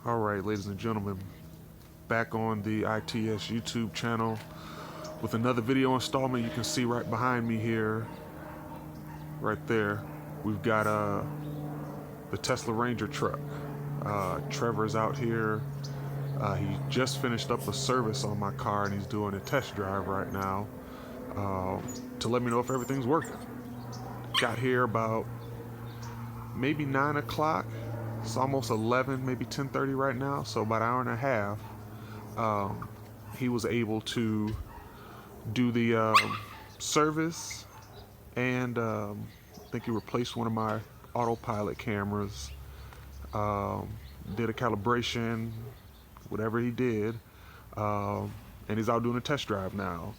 All right, ladies and gentlemen, back on the I.T.S YouTube channel with another video installment. You can see right behind me here, right there, we've got the Tesla Ranger truck. Trevor's out here. He just finished up a service on my car and he's doing a test drive right now to let me know if everything's working. Got here about maybe 9 o'clock. It's almost 11, maybe 10:30 right now, so about an hour and a half. He was able to do the service, and I think he replaced one of my autopilot cameras, did a calibration, whatever he did, and he's out doing a test drive now.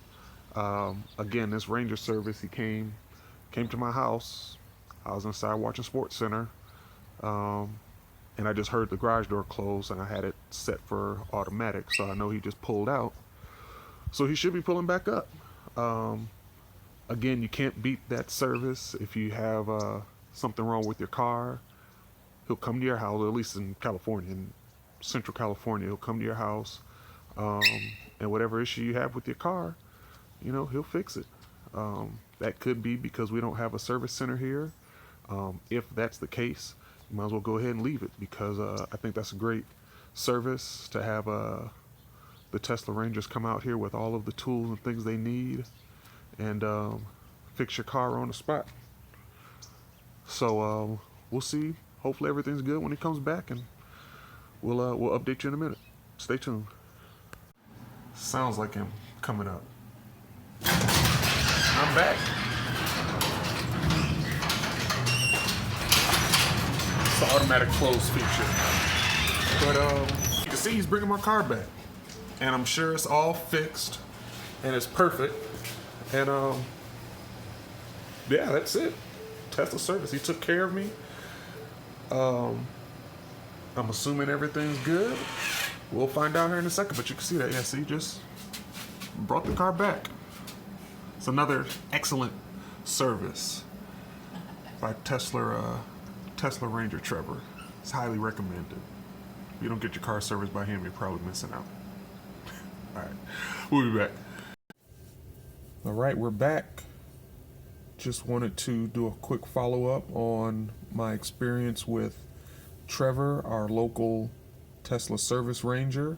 Again, this Ranger service, he came to my house. I was inside watching Sports Center, and I just heard the garage door close, and I had it set for automatic, so I know he just pulled out. So he should be pulling back up. Again, you can't beat that service. If you have something wrong with your car, he'll come to your house, or at least in California, in Central California, he'll come to your house, and whatever issue you have with your car, he'll fix it. That could be because we don't have a service center here. If that's the case, you might as well go ahead and leave it, because I think that's a great service to have the Tesla Rangers come out here with all of the tools and things they need and fix your car on the spot. So we'll see. Hopefully everything's good when he comes back, and we'll update you in a minute. Stay tuned. Sounds like him coming up. I'm back. It's the automatic close feature. But you can see he's bringing my car back, and I'm sure it's all fixed and it's perfect. And yeah, that's it. Tesla service. He took care of me. I'm assuming everything's good. We'll find out here in a second, but you can see that. Yeah, see, just brought the car back. It's another excellent service by Tesla Ranger Trevor. It's highly recommended. If you don't get your car serviced by him, you're probably missing out. All right, we'll be back. All right, we're back. Just wanted to do a quick follow-up on my experience with Trevor, our local Tesla service ranger.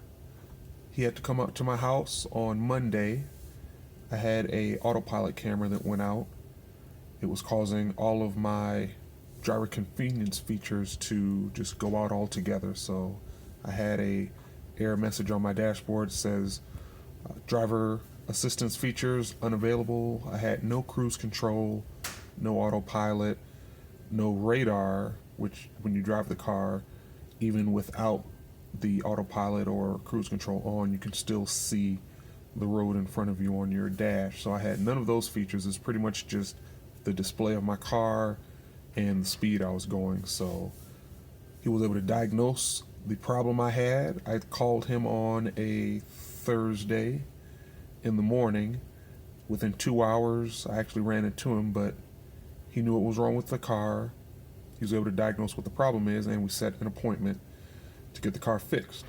He had to come up to my house on Monday. I had a autopilot camera that went out. It was causing all of my driver convenience features to just go out altogether. So I had a error message on my dashboard that says driver assistance features unavailable. I had no cruise control, no autopilot, no radar, which when you drive the car, even without the autopilot or cruise control on, you can still see the road in front of you on your dash. So I had none of those features. It's pretty much just the display of my car and the speed I was going. So he was able to diagnose the problem I had. I called him on a Thursday in the morning. Within 2 hours, I actually ran into him, but he knew what was wrong with the car. He was able to diagnose what the problem is, and we set an appointment to get the car fixed.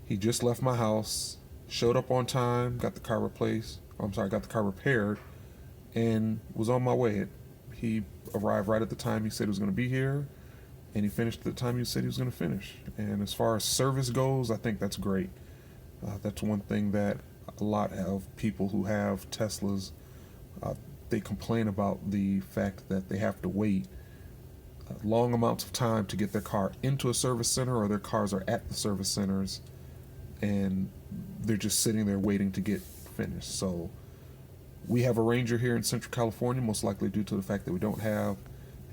He just left my house, showed up on time, got the car repaired, and was on my way. He arrived right at the time he said he was going to be here, and he finished at the time he said he was going to finish. And as far as service goes, I think that's great. That's one thing that a lot of people who have Teslas, they complain about the fact that they have to wait long amounts of time to get their car into a service center, or their cars are at the service centers and they're just sitting there waiting to get finished. So we have a Ranger here in Central California, most likely due to the fact that we don't have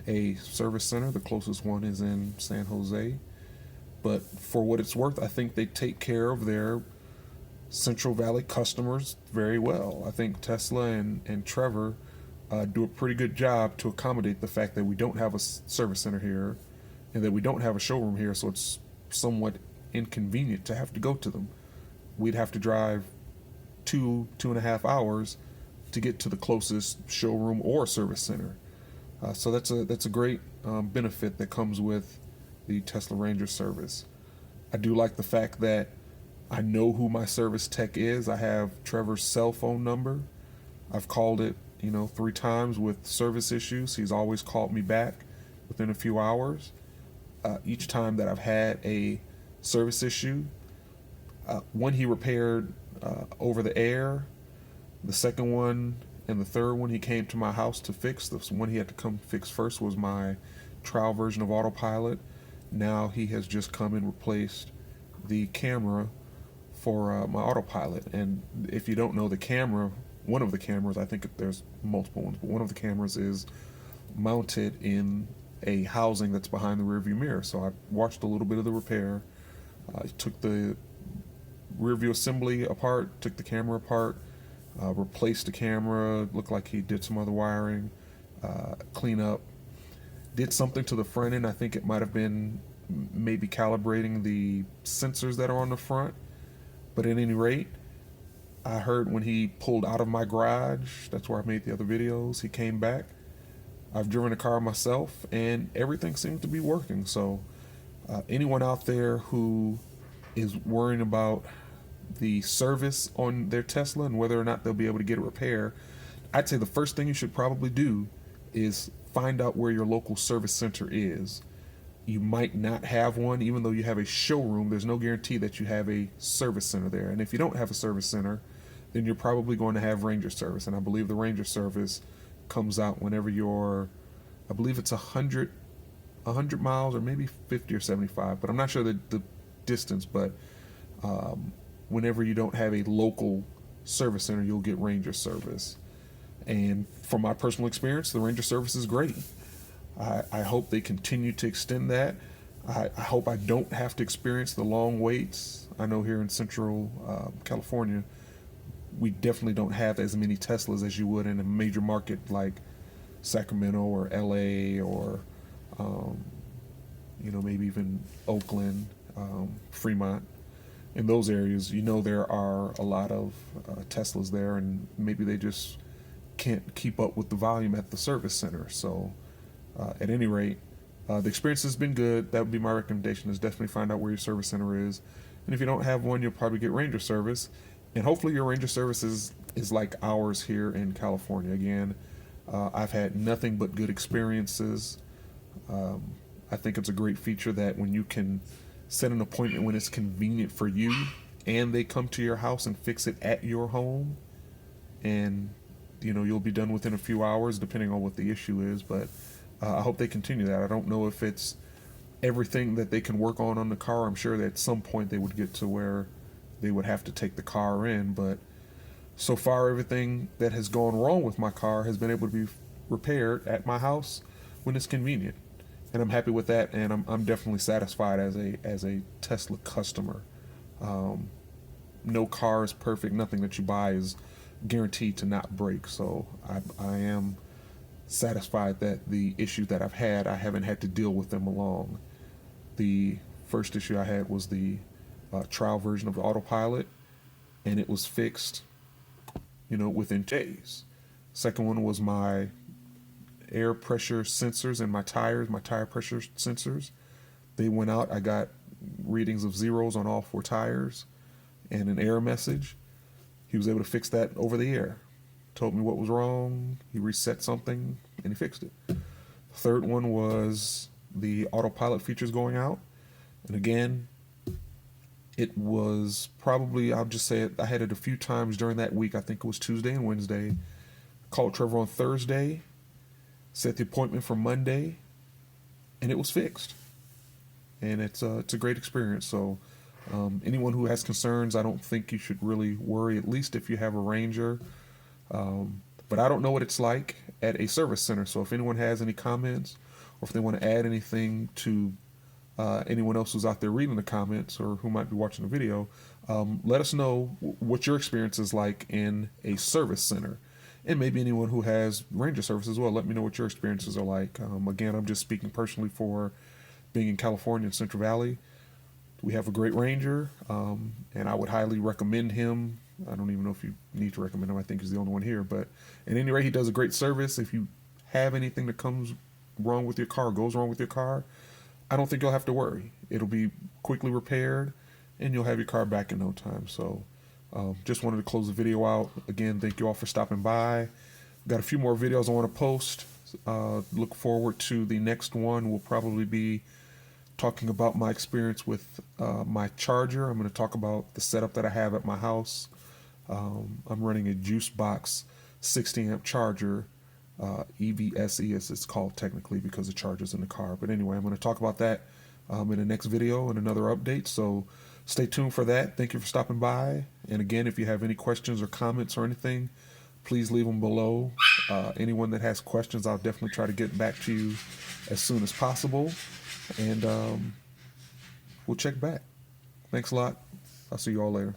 a service center. The closest one is in San Jose. But for what it's worth, I think they take care of their Central Valley customers very well. I think Tesla and Trevor do a pretty good job to accommodate the fact that we don't have a service center here and that we don't have a showroom here, so it's somewhat inconvenient to have to go to them. We'd have to drive 2.5 hours to get to the closest showroom or service center. So that's a great benefit that comes with the Tesla Ranger service. I do like the fact that I know who my service tech is. I have Trevor's cell phone number. I've called it, 3 times with service issues. He's always called me back within a few hours. Each time that I've had a service issue, one he repaired over the air. The second one and the third one he came to my house to fix. The one he had to come fix first was my trial version of autopilot. Now he has just come and replaced the camera for my autopilot. And if you don't know, the camera, one of the cameras, I think there's multiple ones, but one of the cameras is mounted in a housing that's behind the rearview mirror. So I watched a little bit of the repair. I took the rearview assembly apart, took the camera apart, replaced the camera. Looked like he did some other wiring, clean up. Did something to the front end. I think it might have been maybe calibrating the sensors that are on the front. But at any rate, I heard when he pulled out of my garage, that's where I made the other videos, he came back. I've driven a car myself, and everything seems to be working. So anyone out there who is worrying about the service on their Tesla and whether or not they'll be able to get it repaired, I'd say the first thing you should probably do is find out where your local service center is. You might not have one, even though you have a showroom. There's no guarantee that you have a service center there. And if you don't have a service center, then you're probably going to have Ranger service. And I believe the Ranger service comes out whenever you're, I believe it's 100 miles or maybe 50 or 75, but I'm not sure the distance. But whenever you don't have a local service center, you'll get Ranger service. And from my personal experience, the Ranger service is great. I hope they continue to extend that. I hope I don't have to experience the long waits. I know here in Central California, we definitely don't have as many Teslas as you would in a major market like Sacramento or LA or, maybe even Oakland, Fremont. In those areas, there are a lot of Teslas there, and maybe they just can't keep up with the volume at the service center. So at any rate, the experience has been good. That would be my recommendation, is definitely find out where your service center is. And if you don't have one, you'll probably get Ranger service. And hopefully your Ranger service is like ours here in California. Again, I've had nothing but good experiences. I think it's a great feature that when you can set an appointment when it's convenient for you, and they come to your house and fix it at your home, and you'll be done within a few hours depending on what the issue is. But I hope they continue that. I don't know if it's everything that they can work on the car. I'm sure that at some point they would get to where they would have to take the car in, but so far everything that has gone wrong with my car has been able to be repaired at my house when it's convenient, and I'm happy with that. And I'm definitely satisfied as a Tesla customer. No car is perfect. Nothing that you buy is guaranteed to not break. So I am satisfied that the issues that I've had, I haven't had to deal with them along. The first issue I had was the trial version of the autopilot, and it was fixed, within days. Second one was my air pressure sensors in my tires, my tire pressure sensors. They went out. I got readings of zeros on all 4 tires and an error message. He was able to fix that over the air. Told me what was wrong. He reset something and he fixed it. The third one was the autopilot features going out. And again, it was probably, I'll just say it, I had it a few times during that week. I think it was Tuesday and Wednesday. Called Trevor on Thursday, set the appointment for Monday, and it was fixed. And it's a great experience. So anyone who has concerns, I don't think you should really worry, at least if you have a Ranger. But I don't know what it's like at a service center. So if anyone has any comments, or if they want to add anything to anyone else who's out there reading the comments or who might be watching the video, let us know what your experience is like in a service center. And maybe anyone who has Ranger service as well, let me know what your experiences are like. Again, I'm just speaking personally for being in California and Central Valley. We have a great Ranger, and I would highly recommend him. I don't even know if you need to recommend him. I think he's the only one here. But at any rate, he does a great service. If you have anything that comes wrong with your car, goes wrong with your car, I don't think you'll have to worry. It'll be quickly repaired, and you'll have your car back in no time. So, just wanted to close the video out. Again, thank you all for stopping by. Got a few more videos I want to post. Look forward to the next one. Will probably be talking about my experience with my charger. I'm going to talk about the setup that I have at my house. I'm running a juice box 60 amp charger, EVSE as it's called technically because the charger's in the car. But anyway, I'm going to talk about that in the next video and another update. So stay tuned for that. Thank you for stopping by. And again, if you have any questions or comments or anything, please leave them below. Anyone that has questions, I'll definitely try to get back to you as soon as possible. And we'll check back. Thanks a lot. I'll see you all later.